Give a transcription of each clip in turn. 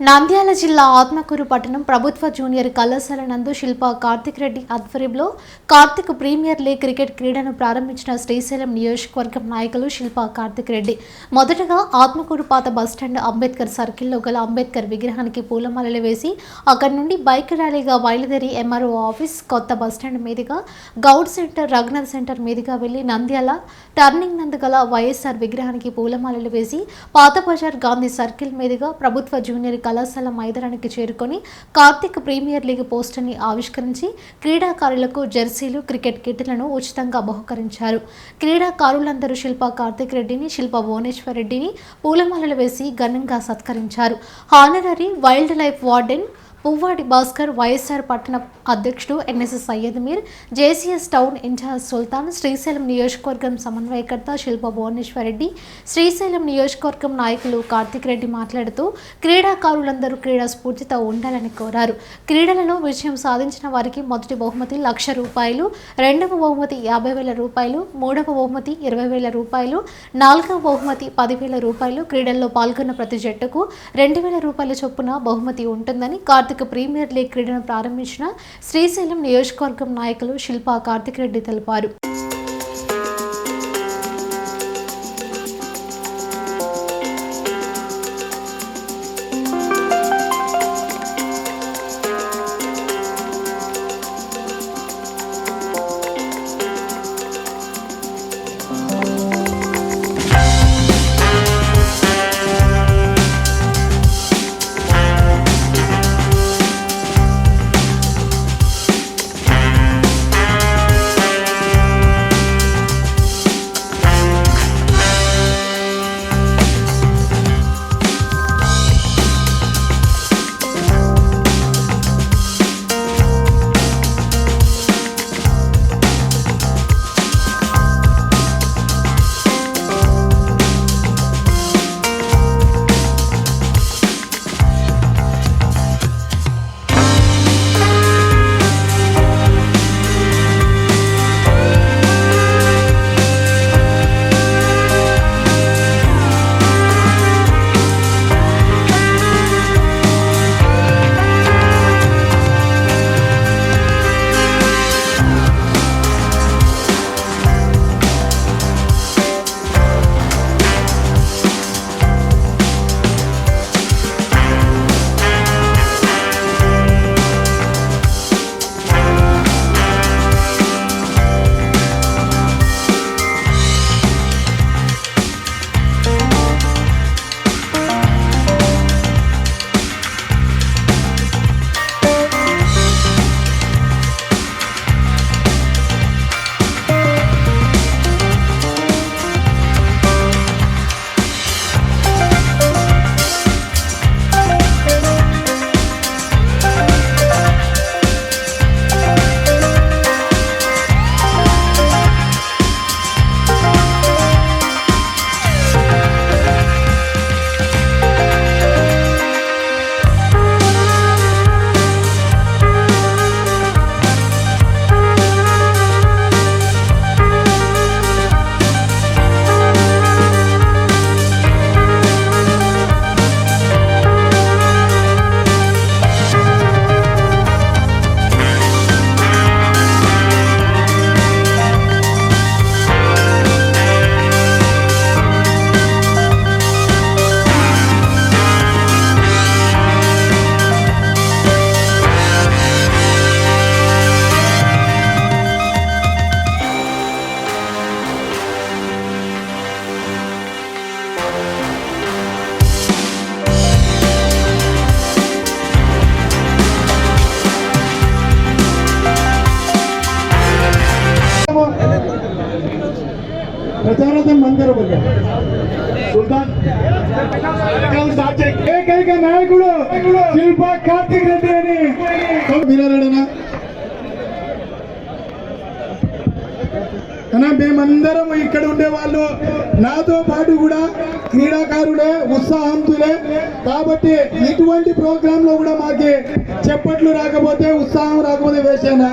నంద్యాల జిల్లా ఆత్మకూరు పట్టణం ప్రభుత్వ జూనియర్ కళాశాల నందు శిల్ప కార్తిక్ రెడ్డి ఆధ్వర్యంలో కార్తిక్ ప్రీమియర్ లీగ్ క్రికెట్ క్రీడను ప్రారంభించిన శ్రీశైలం నియోజకవర్గం నాయకులు శిల్ప కార్తిక్ రెడ్డి మొదటగా ఆత్మకూరు పాత బస్టాండ్ అంబేద్కర్ సర్కిల్లో గల అంబేద్కర్ విగ్రహానికి పూలమాలలు వేసి అక్కడి నుండి బైక్ ర్యాలీగా బయలుదేరి ఎంఆర్ఓ ఆఫీస్ కొత్త బస్టాండ్ మీదుగా గౌడ్ సెంటర్ రఘునాథ్ సెంటర్ మీదుగా వెళ్లి నంద్యాల టర్నింగ్ నందు గల వైఎస్ఆర్ విగ్రహానికి పూలమాలలు వేసి పాత బజార్ గాంధీ సర్కిల్ మీదుగా ప్రభుత్వ జూనియర్ కళాశాల మైదానానికి చేరుకొని కార్తిక్ ప్రీమియర్ లీగ్ పోస్టర్ని ఆవిష్కరించి క్రీడాకారులకు జెర్సీలు క్రికెట్ కిట్లను ఉచితంగా బహుకరించారు. క్రీడాకారులందరూ శిల్ప కార్తిక్ రెడ్డిని శిల్ప భువనేశ్వర్ రెడ్డిని పూలమాలలు వేసి ఘనంగా సత్కరించారు. Honorary wild life warden Puvvadi Bhaskar, YSR పట్టణ అధ్యక్షుడు ఎన్ఎస్ఎస్ సయ్యద్ మీర్, జేసీఎస్ టౌన్ ఇన్ఛార్జ్ సుల్తాన్, శ్రీశైలం నియోజకవర్గం సమన్వయకర్త శిల్ప భువనేశ్వర్ రెడ్డి, శ్రీశైలం నియోజకవర్గం నాయకులు కార్తిక్ రెడ్డి మాట్లాడుతూ క్రీడాకారులందరూ క్రీడా స్ఫూర్తితో ఉండాలని కోరారు. క్రీడలలో విజయం సాధించిన వారికి మొదటి బహుమతి ₹1,00,000, రెండవ బహుమతి ₹50,000, మూడవ బహుమతి ₹20,000, నాలుగవ బహుమతి ₹10,000. క్రీడల్లో పాల్గొన్న ప్రతి జట్టుకు ₹2,000 చొప్పున బహుమతి ఉంటుందని కార్తిక్ ప్రీమియర్ లీగ్ క్రీడను ప్రారంభించిన శ్రీశైలం నియోజకవర్గం నాయకులు శిల్ప కార్తిక్ రెడ్డి తెలిపారు. ప్రచారం అందరూ సుల్తాన్ ఏకైక నాయకుడు శిల్ప కార్తిక్ రెడ్డి అని మీరేనా కన్నా మేమందరం ఇక్కడ ఉండేవాళ్ళు నాతో పాటు కూడా క్రీడాకారులే ఉత్సాహంతులే కాబట్టి ఇటువంటి ప్రోగ్రామ్ లో కూడా మాకి చెప్పట్లు రాకపోతే ఉత్సాహం రాకపోతే వేసానా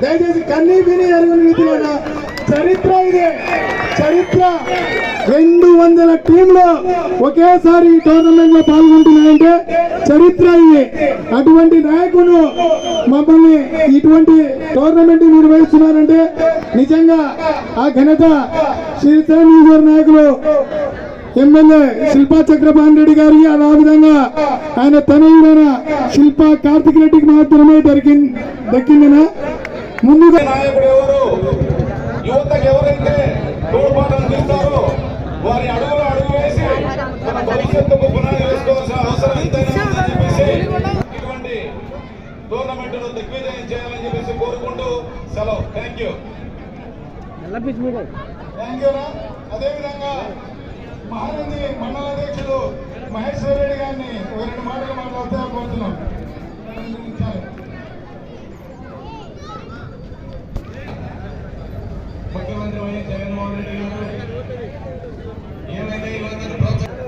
దయచేసి కన్నీ విని ఎరువుని రీతిలోనా చరిత్ర ఇదే చరిత్ర 200 టీంలు ఒకేసారి ఈ టోర్నమెంట్ లో పాల్గొంటున్నాయంటే చరిత్ర ఇది. అటువంటి నాయకులు మమ్మల్ని ఇటువంటి టోర్నమెంట్ నిర్వహిస్తున్నారంటే నిజంగా ఆ ఘనత శ్రీశైలం నాయకులు ఎమ్మెల్యే శిల్పా చక్రపాణి రెడ్డి గారికి, అలా విధంగా ఆయన తనయుడైన శిల్పా కార్తిక్ రెడ్డికి మాత్రమే దక్కిందన. ముందుగా నాయకుడు ఎవరు, యువతకు ఎవరైతే తోడ్పాటు అందిస్తారో వారి అడుగులు అడుగు వేసి తన భవిష్యత్తుకు పునాది వేసుకోవాల్సిన అవసరం ఎంతైనా ఉందని చెప్పేసి ఇటువంటి టోర్నమెంట్ను దిగ్విజయం చేయాలని చెప్పేసి కోరుకుంటూ సెలవు. Thank you. అదేవిధంగా మహానంది మండల అధ్యక్షుడు మహేశ్వర రెడ్డి గారిని 2 మాటలు మాట్లాడితే కోరుతున్నాం. ముఖ్యమంత్రి వైఎస్ జగన్మోహన్ రెడ్డి గారు ఏమైతే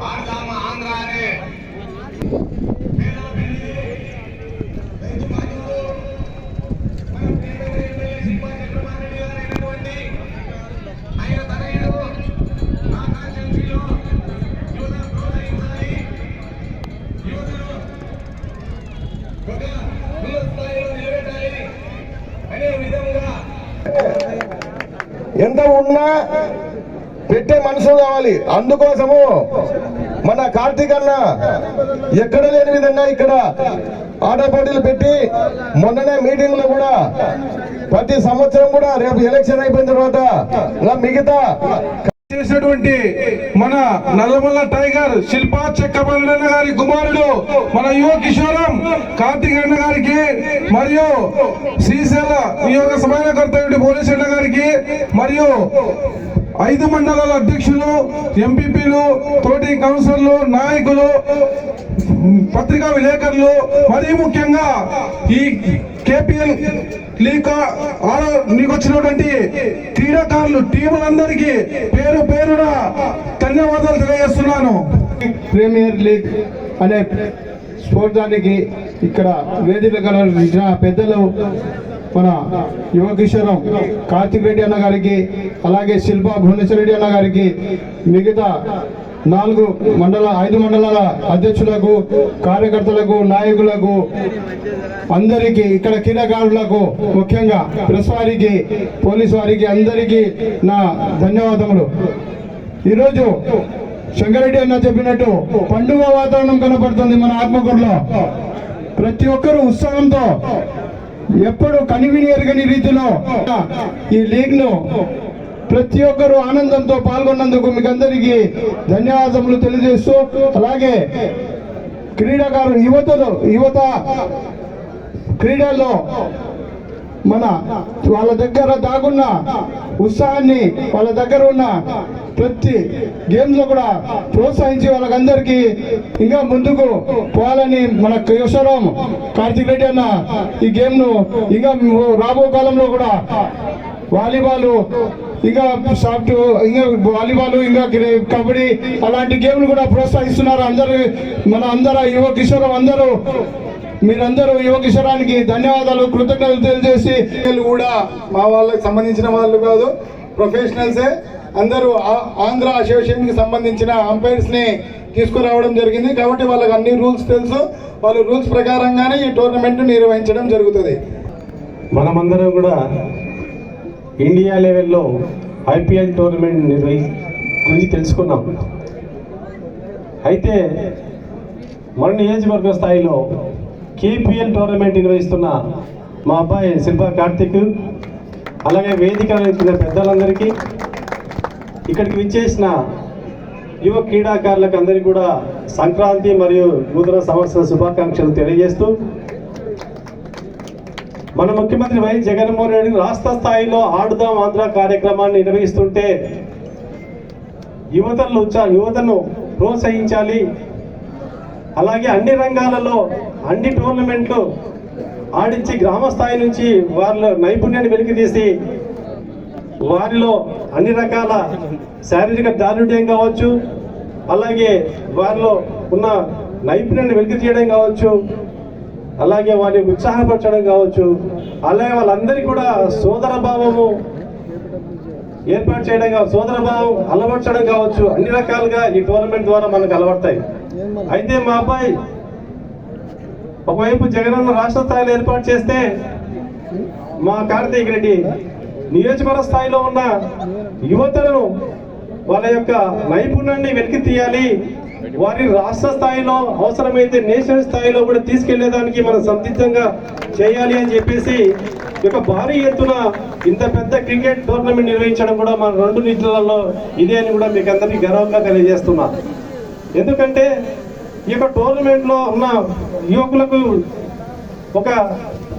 ఆడదామా ఆంధ్ర అనే ఎంత ఉన్నా పెట్టే మనసు కావాలి. అందుకోసము మన కార్తీక్ అన్న ఎక్కడ లేని విధంగా ఇక్కడ ఆట పోటీలు పెట్టి మొన్ననే మీటింగ్ లో కూడా ప్రతి సంవత్సరం కూడా రేపు ఎలక్షన్ అయిపోయిన తర్వాత మిగతా చేసినటువంటి మన నల్లమల్ల టైగర్ శిల్పా చక్రపాణి గారి కుమారుడు మన యువ కిషోరం కార్తీక్ అన్న గారికి మరియు శ్రీశైల నియోజక సమన్వయకర్త పోలీస్ అన్న గారికి మరియు 5 మండలాల అధ్యక్షులు, ఎంపీపీలు, తోటి కౌన్సిలర్లు, నాయకులు, పత్రికా విలేకరులు, మరీ ముఖ్యంగా ఈ కేపీఎల్ లీగ్ నీకు వచ్చినటువంటి క్రీడాకారులు టీములందరికీ పేరు పేరున ధన్యవాదాలు తెలియజేస్తున్నాను. ప్రీమియర్ లీగ్ అనే స్పోర్ట్స్ దానికి ఇక్కడ వేదిక ఇచ్చిన పెద్దలు మన యువ కిషోరం కార్తిక్ రెడ్డి అన్న గారికి, అలాగే శిల్పా భువనేశ్వర రెడ్డి అన్న గారికి, మిగతా 5 మండలాల అధ్యక్షులకు, కార్యకర్తలకు, నాయకులకు, అందరికీ, ఇక్కడ క్రీడాకారులకు, ముఖ్యంగా ప్రెస్ వారికి, పోలీసు వారికి అందరికీ నా ధన్యవాదములు. ఈరోజు శంకరెడ్డి అన్న చెప్పినట్టు పండుగ వాతావరణం కనపడుతుంది మన ఆత్మకూరులో. ప్రతి ఒక్కరూ ఉత్సాహంతో ఎప్పుడు కనివిని ఎరగని రీతిలో ఈ లీగ్ ను ప్రతి ఒక్కరూ ఆనందంతో పాల్గొన్నందుకు మీకు అందరికీ ధన్యవాదములు తెలియజేస్తూ, అలాగే క్రీడాకారులు యువత క్రీడల్లో వాళ్ళ దగ్గర దాగున్న ఉత్సాహాన్ని, వాళ్ళ దగ్గర ఉన్న ప్రతి గేమ్ లో కూడా ప్రోత్సహించి వాళ్ళకందరికీ ఇంకా ముందుకు పోవాలని మన కిషోరం కార్తిక్ రెడ్డి అన్న ఈ గేమ్ ను ఇంకా రాబో కాలంలో కూడా వాలీబాల్, ఇంకా సాఫ్ట్, ఇంకా వాలీబాల్, ఇంకా కబడ్డీ అలాంటి గేమ్లు కూడా ప్రోత్సహిస్తున్నారు. అందరూ యువ కిషోరం మీరందరూ యువ కిషోరానికి ధన్యవాదాలు, కృతజ్ఞతలు తెలియజేసి, కూడా మా వాళ్ళకి సంబంధించిన వాళ్ళు కాదు, ప్రొఫెషనల్సే అందరూ ఆంధ్ర అసోసియేషన్ కి సంబంధించిన అంపైర్స్ ని తీసుకురావడం జరిగింది. కాబట్టి వాళ్ళకి అన్ని రూల్స్ తెలుసు. వాళ్ళ రూల్స్ ప్రకారంగానే ఈ టోర్నమెంట్ నిర్వహించడం జరుగుతుంది. మనమందరం కూడా ఇండియా లెవెల్లో ఐపీఎల్ టోర్నమెంట్ గురించి తెలుసుకున్నాం. అయితే మన నియోజకవర్గ స్థాయిలో కేపీఎల్ టోర్నమెంట్ నిర్వహిస్తున్న మా అబ్బాయి శిల్పా కార్తిక్, అలాగే వేదిక ఇచ్చిన పెద్దలందరికీ, ఇక్కడికి విచ్చేసిన యువ క్రీడాకారులకు అందరికీ కూడా సంక్రాంతి మరియు నూతన సంవత్సర శుభాకాంక్షలు తెలియజేస్తూ, మన ముఖ్యమంత్రి వైఎస్ జగన్మోహన్ రెడ్డి రాష్ట్ర స్థాయిలో ఆడుదాం ఆంధ్ర కార్యక్రమాన్ని నిర్వహిస్తుంటే యువతను ప్రోత్సహించాలి, అలాగే అన్ని రంగాలలో అన్ని టోర్నమెంట్లు ఆడించి గ్రామ స్థాయి నుంచి వాళ్ళ నైపుణ్యాన్ని వెలికితీసి వారిలో అన్ని రకాల శారీరక దారుఢ్యం కావచ్చు, అలాగే వారిలో ఉన్న నైపుణ్యాన్ని వెలికి తీయడం కావచ్చు, అలాగే వారిని ఉత్సాహపరచడం కావచ్చు, అలాగే వాళ్ళందరికీ కూడా సోదర భావము ఏర్పాటు చేయడం సోదర భావం అలవర్చడం కావచ్చు, అన్ని రకాలుగా ఈ టోర్నమెంట్ ద్వారా మనకు అలవడతాయి. అయితే మా అబ్బాయి ఒకవైపు జగనన్న రాష్ట్ర స్థాయిలో ఏర్పాటు చేస్తే, మా కార్తీక్ రెడ్డి నియోజకవర్గ స్థాయిలో ఉన్న యువతను వాళ్ళ యొక్క నైపుణ్యాన్ని వెలికి తీయాలి, వారి రాష్ట్ర స్థాయిలో అవసరమైతే నేషనల్ స్థాయిలో కూడా తీసుకెళ్లేదానికి మనం సంసిద్ధంగా చేయాలి అని చెప్పేసి ఒక భారీ ఎత్తున ఇంత పెద్ద క్రికెట్ టోర్నమెంట్ నిర్వహించడం కూడా మన 2 నిధులలో ఇదే అని కూడా మీకు అందరికీ గర్వంగా తెలియజేస్తున్నా. ఎందుకంటే ఈ యొక్క టోర్నమెంట్లో ఉన్న యువకులకు ఒక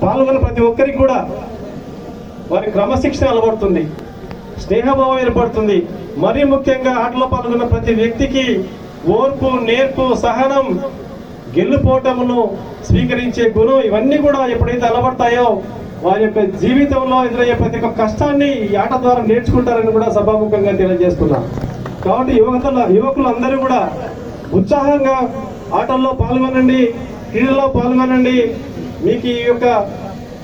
పాల్గొన్న ప్రతి ఒక్కరికి కూడా వారి క్రమశిక్షణ అలవడుతుంది, స్నేహభావం ఏర్పడుతుంది. మరీ ముఖ్యంగా ఆటలో పాల్గొన్న ప్రతి వ్యక్తికి ఓర్పు, నేర్పు, సహనం, గెలుపోటమును స్వీకరించే గుణం ఇవన్నీ కూడా ఎప్పుడైతే అలవడతాయో వారి యొక్క జీవితంలో ఎదురయ్యే ప్రతి ఒక్క కష్టాన్ని ఈ ఆట ద్వారా నేర్చుకుంటారని కూడా సభాముఖంగా తెలియజేస్తున్నా. కాబట్టి యువకులందరూ కూడా ఉత్సాహంగా ఆటల్లో పాల్గొనండి, క్రీడల్లో పాల్గొనండి. మీకు ఈ యొక్క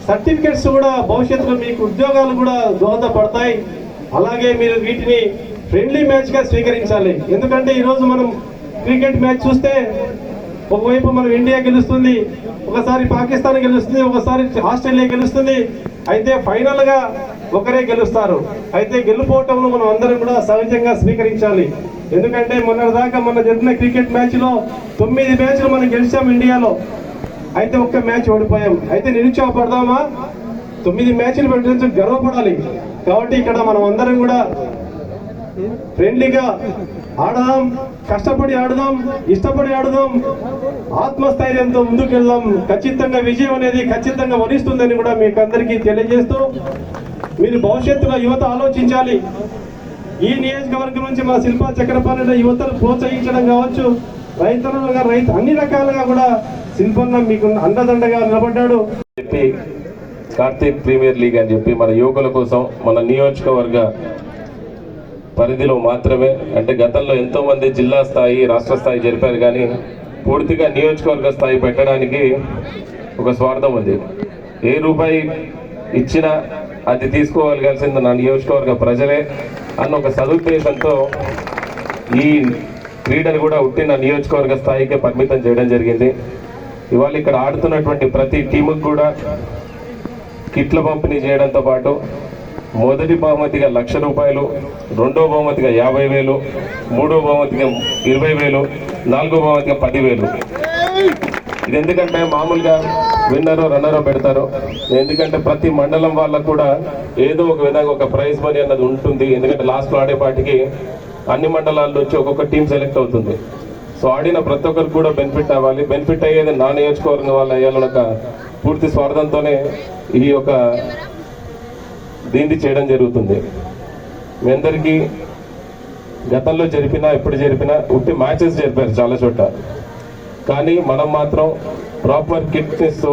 సర్టిఫికెట్స్ కూడా భవిష్యత్తులో మీకు ఉద్యోగాలు కూడా దోహదపడతాయి. అలాగే మీరు వీటిని ఫ్రెండ్లీ మ్యాచ్గా స్వీకరించాలి. ఎందుకంటే ఈరోజు మనం క్రికెట్ మ్యాచ్ చూస్తే ఒకవైపు మనం ఇండియా గెలుస్తుంది, ఒకసారి పాకిస్తాన్ గెలుస్తుంది, ఒకసారి ఆస్ట్రేలియా గెలుస్తుంది. అయితే ఫైనల్గా ఒకరే గెలుస్తారు. అయితే గెలుపోవటంలో మనం అందరం కూడా సహజంగా స్వీకరించాలి. ఎందుకంటే మొన్న జరిగిన క్రికెట్ మ్యాచ్లో 9 మ్యాచ్లు మనం గెలిచాం ఇండియాలో, అయితే ఒక్క మ్యాచ్ ఓడిపోయాం. అయితే నిరుత్సాహపడదామా? 9 మ్యాచ్లు పెట్టిన గర్వపడాలి. కాబట్టి ఇక్కడ మనం అందరం కూడా ఫ్రెండ్లీగా ఆడదాం, కష్టపడి ఆడదాం, ఇష్టపడి ఆడదాం, ఆత్మస్థైర్యంతో ముందుకు వెళ్దాం. ఖచ్చితంగా విజయం అనేది ఖచ్చితంగా వరిస్తుందని కూడా మీకు అందరికీ తెలియజేస్తూ, మీరు భవిష్యత్తులో యువత ఆలోచించాలి. ఈ నియోజకవర్గం నుంచి మా శిల్పా చక్రపాణి యువతను ప్రోత్సహించడం కావచ్చు, రైతులుగా అన్ని రకాలుగా కూడా శిల్పన్న మీకు అండదండగా నిలబడ్డాడు. కార్తీక్ ప్రీమియర్ లీగ్ అని చెప్పి మన యువకుల కోసం మన నియోజకవర్గ పరిధిలో మాత్రమే, అంటే గతంలో ఎంతోమంది జిల్లా స్థాయి, రాష్ట్ర స్థాయి జరిపారు, కానీ పూర్తిగా నియోజకవర్గ స్థాయి పెట్టడానికి ఒక స్వార్థం ఉంది. ఏ రూపాయి ఇచ్చినా అది తీసుకోగలగాల్సింది నా నియోజకవర్గ ప్రజలే అన్న ఒక సదుద్దేశంతో ఈ క్రీడను కూడా నా నియోజకవర్గ స్థాయికే పరిమితం చేయడం జరిగింది. ఇవాళ ఇక్కడ ఆడుతున్నటువంటి ప్రతి టీముకు కూడా కిట్ల పంపిణీ చేయడంతో పాటు మొదటి బహుమతిగా 1,00,000 రూపాయలు, రెండో బహుమతిగా 50,000, మూడో బహుమతిగా 20,000, నాలుగో బహుమతిగా 10,000. ఇది ఎందుకంటే మామూలుగా విన్నరో రన్నరో పెడతారు, ఎందుకంటే ప్రతి మండలం వాళ్ళకు కూడా ఏదో ఒక విధంగా ఒక ప్రైజ్ మనీ అన్నది ఉంటుంది. ఎందుకంటే లాస్ట్లో ఆడేపాటికి అన్ని మండలాల నుంచి ఒక్కొక్క టీం సెలెక్ట్ అవుతుంది. సో ఆడిన ప్రతి ఒక్కరికి కూడా బెనిఫిట్ అవ్వాలి. బెనిఫిట్ అయ్యేది నా నియోజకవర్గం వాళ్ళు అయ్యాలన్న ఒక పూర్తి స్వార్థంతోనే ఈ యొక్క దీన్ని చేయడం జరుగుతుంది. మీ అందరికీ గతంలో జరిపినా ఎప్పుడు జరిపినా ఉట్టి మ్యాచెస్ జరిపారు చాలా చోట, కానీ మనం మాత్రం ప్రాపర్ కిట్ ఇస్తూ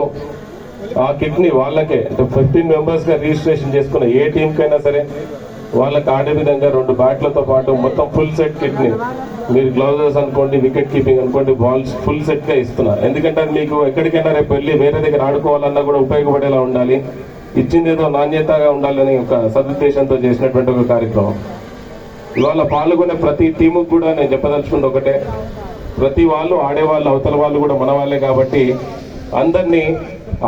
ఆ కిట్ని వాళ్ళకే, అంటే 15 మెంబర్స్గా రిజిస్ట్రేషన్ చేసుకున్న ఏ టీంకైనా సరే వాళ్ళకి ఆడే విధంగా 2 బ్యాట్లతో పాటు మొత్తం ఫుల్ సెట్ కిట్ని, మీరు గ్లౌజెస్ అనుకోండి, వికెట్ కీపింగ్ అనుకోండి, బాల్స్ ఫుల్ సెట్గా ఇస్తున్నా. ఎందుకంటే అది మీకు ఎక్కడికైనా రేపు వెళ్ళి వేరే దగ్గర ఆడుకోవాలన్నా కూడా ఉపయోగపడేలా ఉండాలి, ఇచ్చింది ఏదో నాణ్యతగా ఉండాలని ఒక సదుద్దేశంతో చేసినటువంటి ఒక కార్యక్రమం. ఇవాళ పాల్గొనే ప్రతి టీముకు కూడా నేను చెప్పదలుచుకుంటే ఒకటే, ప్రతి వాళ్ళు ఆడేవాళ్ళు అవతల వాళ్ళు కూడా మన వాళ్ళే కాబట్టి అందరినీ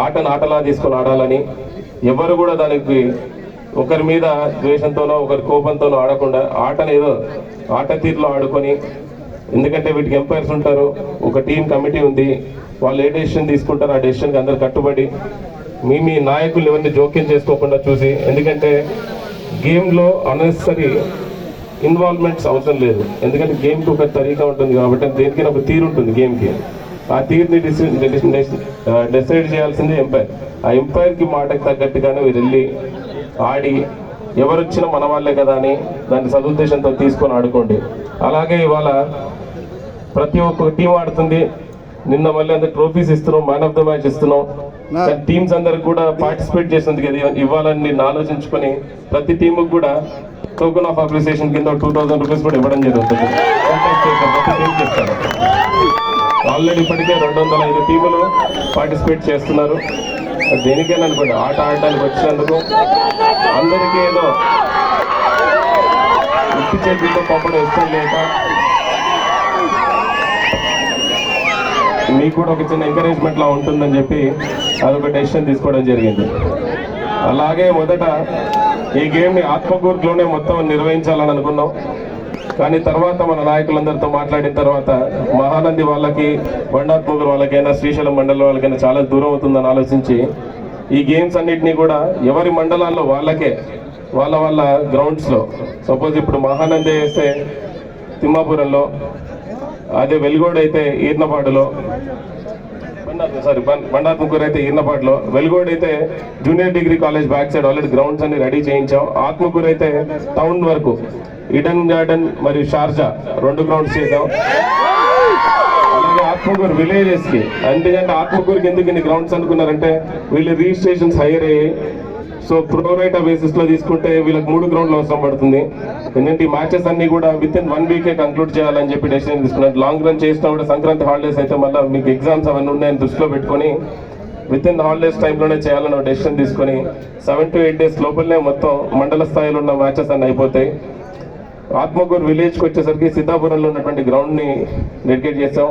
ఆటను ఆటలా తీసుకొని ఆడాలని, ఎవరు కూడా దానికి ఒకరి మీద ద్వేషంతోనో ఒకరి కోపంతోనో ఆడకుండా ఆటను ఏదో ఆట తీరులో ఆడుకొని, ఎందుకంటే వీటికి ఎంపైర్స్ ఉంటారు, ఒక టీం కమిటీ ఉంది, వాళ్ళు ఏ డెసిషన్ తీసుకుంటారో ఆ డెసిషన్కి అందరు కట్టుబడి మీ నాయకులు ఎవరిని జోక్యం చేసుకోకుండా చూసి, ఎందుకంటే గేమ్లో అనెసరీ ఇన్వాల్వ్మెంట్స్ అవసరం లేదు. ఎందుకంటే గేమ్కి ఒక తరీకా ఉంటుంది కాబట్టి దేనికైనా ఒక తీరు ఉంటుంది గేమ్కి. ఆ తీరుని డిసైడ్ చేయాల్సింది ఎంపైర్. ఆ ఎంపైర్కి మాటకు తగ్గట్టుగానే మీరు వెళ్ళి ఆడి ఎవరు వచ్చినా మన వాళ్ళే కదా అని దాన్ని సదుద్దేశంతో తీసుకొని ఆడుకోండి. అలాగే ఇవాళ ప్రతి ఒక్క టీం ఆడుతుంది, నిన్న మళ్ళీ అందరు ట్రోఫీస్ ఇస్తున్నాం, మ్యాన్ ఆఫ్ ద మ్యాచ్ ఇస్తున్నాం. టీమ్స్ అందరికి కూడా పార్టిసిపేట్ చేసినందుకు ఇవ్వాలని నేను ఆలోచించుకొని ప్రతి టీముకు కూడా టోకెన్ ఆఫ్ అప్రిసియేషన్ కింద 2,000 రూపీస్ కూడా ఇవ్వడం జరుగుతుంది. ఆల్రెడీ ఇప్పటికే 205 టీములు పార్టిసిపేట్ చేస్తున్నారు. దేనికైనా అనుకోండి, ఆట ఆడడానికి వచ్చినందుకు అందరికీ ఏదో ఉత్తి చేతితో పంపడం ఇష్టం లేక మీకు కూడా ఒక చిన్న ఎంకరేజ్మెంట్ లా ఉంటుందని చెప్పి అదొక డెసిషన్ తీసుకోవడం జరిగింది. అలాగే మొదట ఈ గేమ్ని ఆత్మకూరులోనే మొత్తం నిర్వహించాలని అనుకున్నాం. కానీ తర్వాత మన నాయకులందరితో మాట్లాడిన తర్వాత మహానంది వాళ్ళకి, బండాత్మూరు వాళ్ళకైనా, శ్రీశైలం మండలం వాళ్ళకైనా చాలా దూరం అవుతుందని ఆలోచించి ఈ గేమ్స్ అన్నిటినీ కూడా ఎవరి మండలాల్లో వాళ్ళకే వాళ్ళ గ్రౌండ్స్లో, సపోజ్ ఇప్పుడు మహానంది వేస్తే తిమ్మాపురంలో, అదే వెలుగోడు అయితే ఈర్నపాడులో, బండాత్మకూరు అయితే ఈర్నపాడులో, వెలుగోడు అయితే junior degree college back side already grounds అన్ని రెడీ చేయించాం. ఆత్మకూరు అయితే టౌన్ వరకు ఈడెన్ గార్డెన్ మరియు షార్జా 2 గ్రౌండ్స్ చేసాం. అలాగే ఆత్మకూరు విలేజెస్ కి, ఎందుకంటే ఆత్మకూరుకి ఎందుకు ఇన్ని గ్రౌండ్స్ అనుకున్నారంటే వీళ్ళు రిజిస్ట్రేషన్స్ హైయర్ అయ్యాయి. సో ప్రోరైటా బేసిస్ లో తీసుకుంటే వీళ్ళకి 3 గ్రౌండ్లు అవసరం పడుతుంది. ఎందుకంటే ఈ మ్యాచెస్ అన్ని కూడా విత్ ఇన్ 1 వీకే కంక్లూడ్ చేయాలని చెప్పి డెసిషన్ తీసుకున్నారు. లాంగ్ రన్ చేసినా కూడా సంక్రాంతి హాలిడేస్ అయితే మళ్ళీ మీకు ఎగ్జామ్స్ అవన్నీ ఉన్నాయని దృష్టిలో పెట్టుకొని విత్ ఇన్ హాలిడేస్ టైంలోనే చేయాలని డెసిషన్ తీసుకొని 7 to 8 days లోపలనే మొత్తం మండల స్థాయిలో ఉన్న మ్యాచెస్ అన్ని అయిపోతాయి. ఆత్మకూరు విలేజ్కి వచ్చేసరికి సిద్ధాపురంలో ఉన్నటువంటి గ్రౌండ్ని డెడికేట్ చేస్తాం.